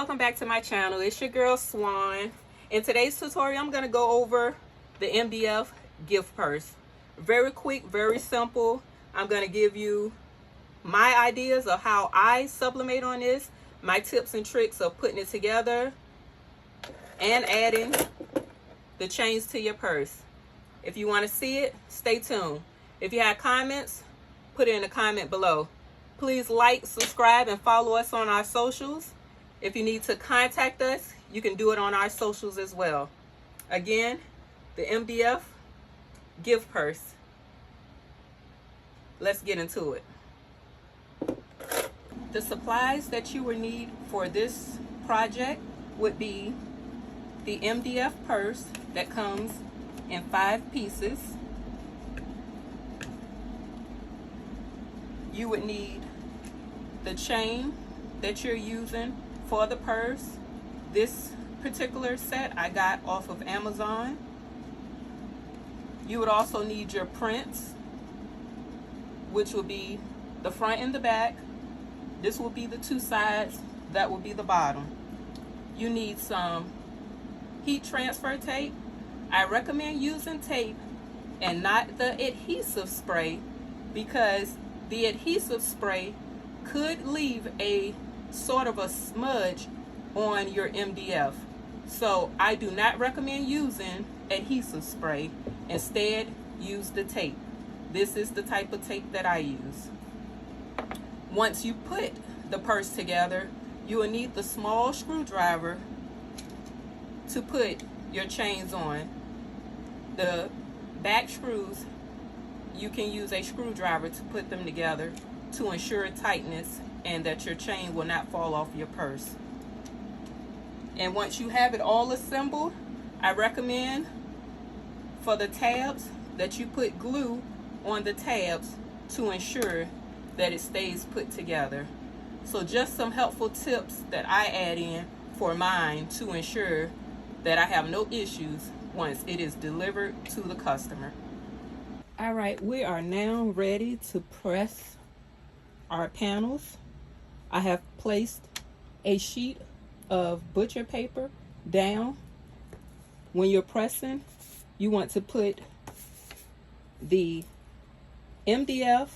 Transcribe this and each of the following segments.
welcome back to my channel. It's your girl Swan. In today's tutorial, I'm going to go over the MDF gift purse. Very quick, very simple. I'm going to give you my ideas of how I sublimate on this, my tips and tricks of putting it together and adding the chains to your purse. If you want to see it, stay tuned. If you have comments, put it in the comment below. Please like, subscribe, and follow us on our socials. If you need to contact us, you can do it on our socials as well. Again, the MDF gift purse. Let's get into it. The supplies that you will need for this project would be the MDF purse that comes in 5 pieces. You would need the chain that you're using for the purse. This particular set I got off of Amazon. You would also need your prints, which will be the front and the back. This will be the 2 sides, that will be the bottom. You need some heat transfer tape. I recommend using tape and not the adhesive spray, because the adhesive spray could leave a sort of a smudge on your MDF. So I do not recommend using adhesive spray. Instead, use the tape. This is the type of tape that I use. Once you put the purse together, you will need the small screwdriver to put your chains on. The back screws, you can use a screwdriver to put them together to ensure tightness and that your chain will not fall off your purse. And once you have it all assembled, I recommend for the tabs that you put glue on the tabs to ensure that it stays put together. So just some helpful tips that I add in for mine to ensure that I have no issues once it is delivered to the customer. All right, we are now ready to press our panels. I have placed a sheet of butcher paper down. When you're pressing, you want to put the MDF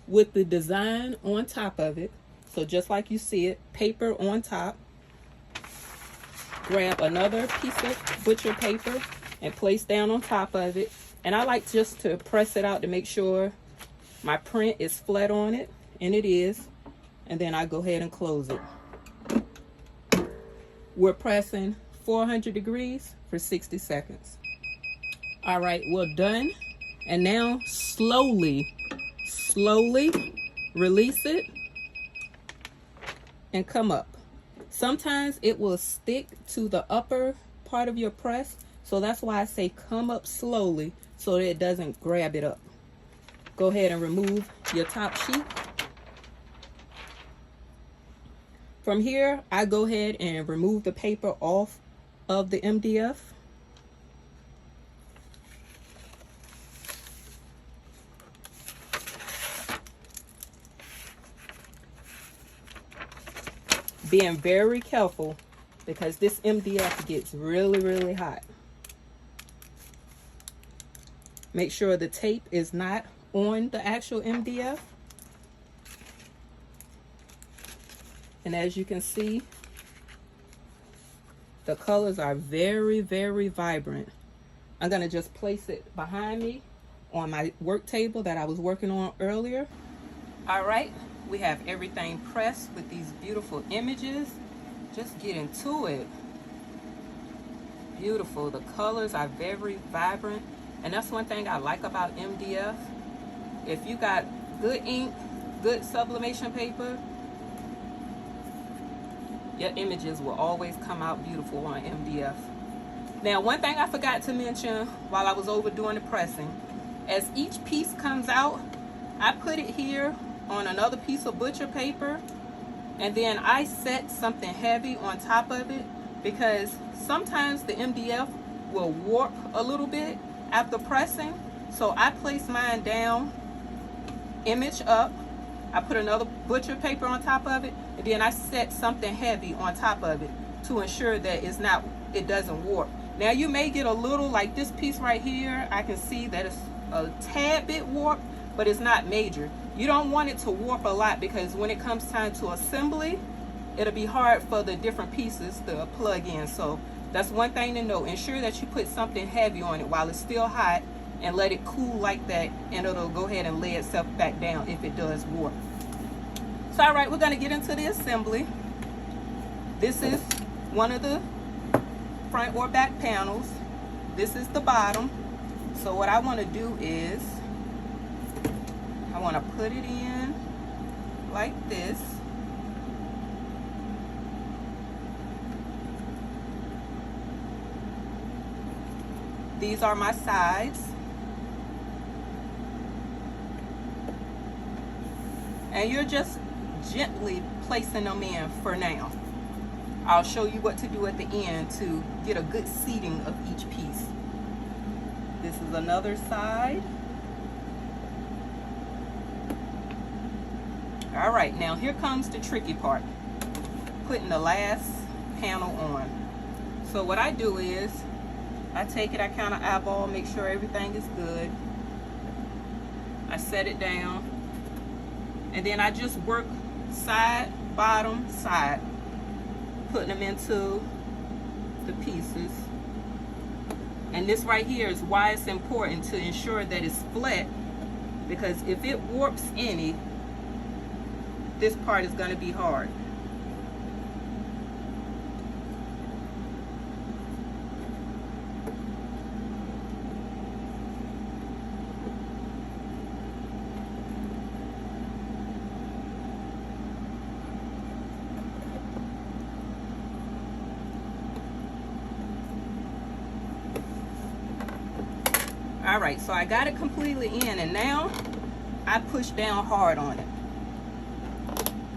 with the design on top of it. So just like you see it, paper on top. Grab another piece of butcher paper and place down on top of it. And I like just to press it out to make sure my print is flat on it, and it is. And then I go ahead and close it. We're pressing 400 degrees for 60 seconds. All right, we're done. And now slowly release it and come up. Sometimes it will stick to the upper part of your press, so that's why I say come up slowly so that it doesn't grab it up. Go ahead and remove your top sheet. From here, I go ahead and remove the paper off of the MDF. Being very careful because this MDF gets really hot. Make sure the tape is not on the actual MDF. And as you can see, the colors are very vibrant. I'm gonna just place it behind me on my work table that I was working on earlier. All right, we have everything pressed with these beautiful images. Just get into it. Beautiful, the colors are very vibrant. And that's one thing I like about MDF. If you got good ink, good sublimation paper, your images will always come out beautiful on MDF. Now, one thing I forgot to mention while I was over doing the pressing, as each piece comes out, I put it here on another piece of butcher paper, and then I set something heavy on top of it, because sometimes the MDF will warp a little bit after pressing. So I place mine down, image up. I put another butcher paper on top of it, and then I set something heavy on top of it to ensure that it doesn't warp. Now you may get a little, like this piece right here, I can see that it's a tad bit warped, but it's not major. You don't want it to warp a lot, because when it comes time to assembly, it'll be hard for the different pieces to plug in. So that's one thing to know. Ensure that you put something heavy on it while it's still hot, and let it cool like that, and it'll go ahead and lay itself back down if it does warp. So all right, we're going to get into the assembly. This is one of the front or back panels. This is the bottom. So what I want to do is I want to put it in like this. These are my sides. And you're just gently placing them in for now. I'll show you what to do at the end to get a good seating of each piece. This is another side. All right, now here comes the tricky part, putting the last panel on. So what I do is I take it, I kind of eyeball, make sure everything is good. I set it down, and then I just work side, bottom, side, putting them into the pieces. And this right here is why it's important to ensure that it's flat, because if it warps any, this part is going to be hard. All right, so I got it completely in, and now I push down hard on it,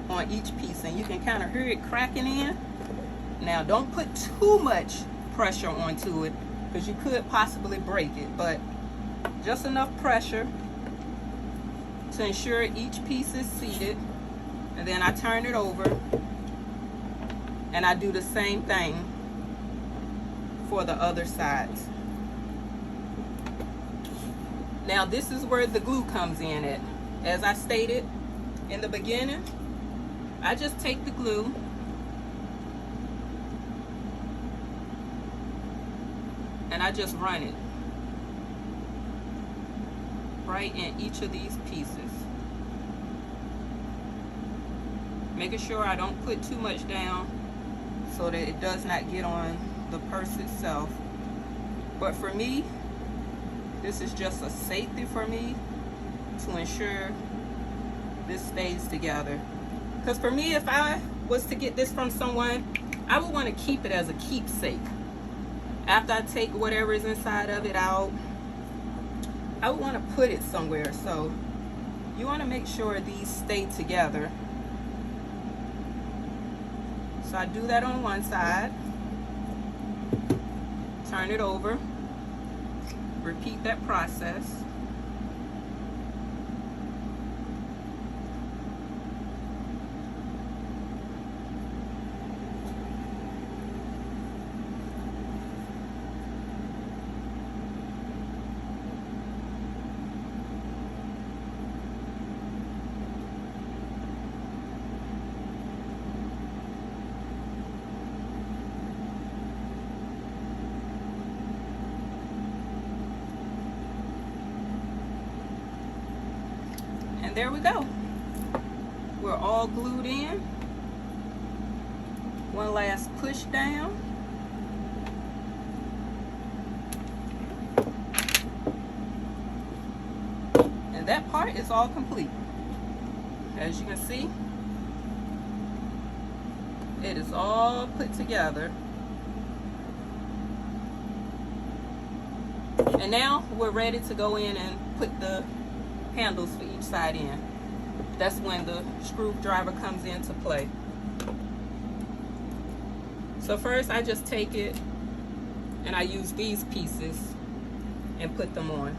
on each piece, and you can kind of hear it cracking in. Now don't put too much pressure onto it, because you could possibly break it, but just enough pressure to ensure each piece is seated. And then I turn it over, and I do the same thing for the other sides. Now this is where the glue comes in at. As I stated in the beginning, I just take the glue and I just run it right in each of these pieces, making sure I don't put too much down so that it does not get on the purse itself. But for me, this is just a safety for me to ensure this stays together. Because for me, if I was to get this from someone, I would want to keep it as a keepsake. After I take whatever is inside of it out, I would want to put it somewhere. So you want to make sure these stay together. So I do that on one side, turn it over, repeat that process. There we go. We're all glued in. One last push down. And that part is all complete. As you can see, it is all put together. And now we're ready to go in and put the handles for each side in. That's when the screwdriver comes into play. So first I just take it and I use these pieces and put them on.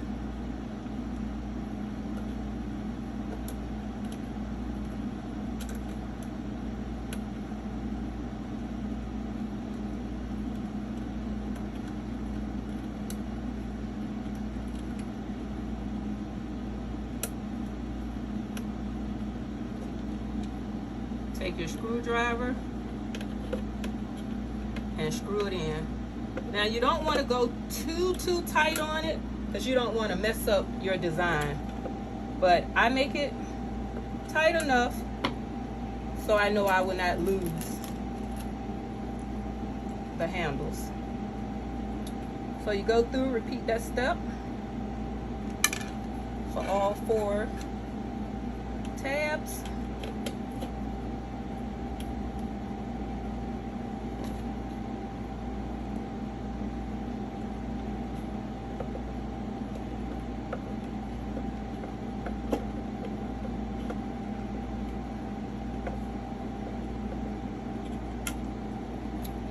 Take your screwdriver and screw it in. Now you don't want to go too tight on it because you don't want to mess up your design. But I make it tight enough so I know I will not lose the handles. So you go through, repeat that step for all 4 tabs.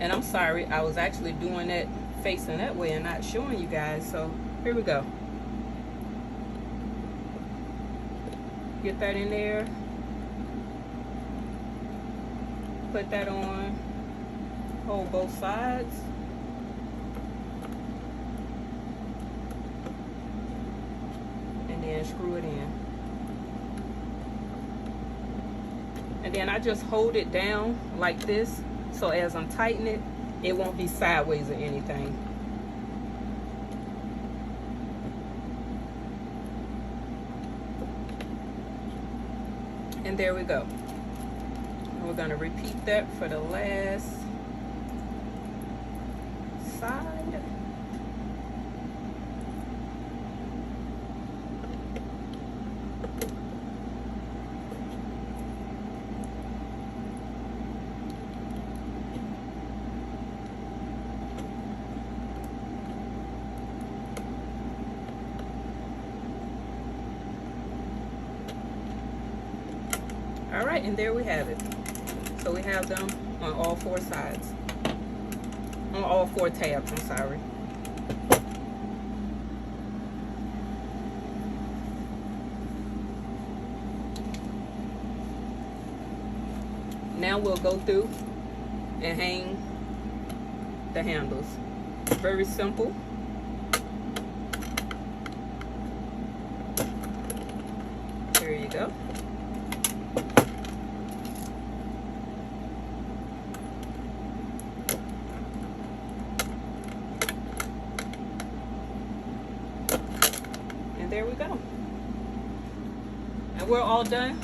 And I'm sorry, I was actually doing it facing that way and not showing you guys. So here we go. Get that in there. Put that on. Hold both sides. And then screw it in. And then I just hold it down like this. So as I'm tightening it, it won't be sideways or anything. And there we go. And we're going to repeat that for the last side. All right, and there we have it. So we have them on all 4 sides. On all 4 tabs, I'm sorry. Now we'll go through and hang the handles. Very simple. There you go. There we go. And we're all done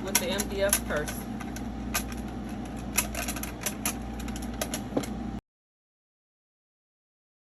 with the MDF purse.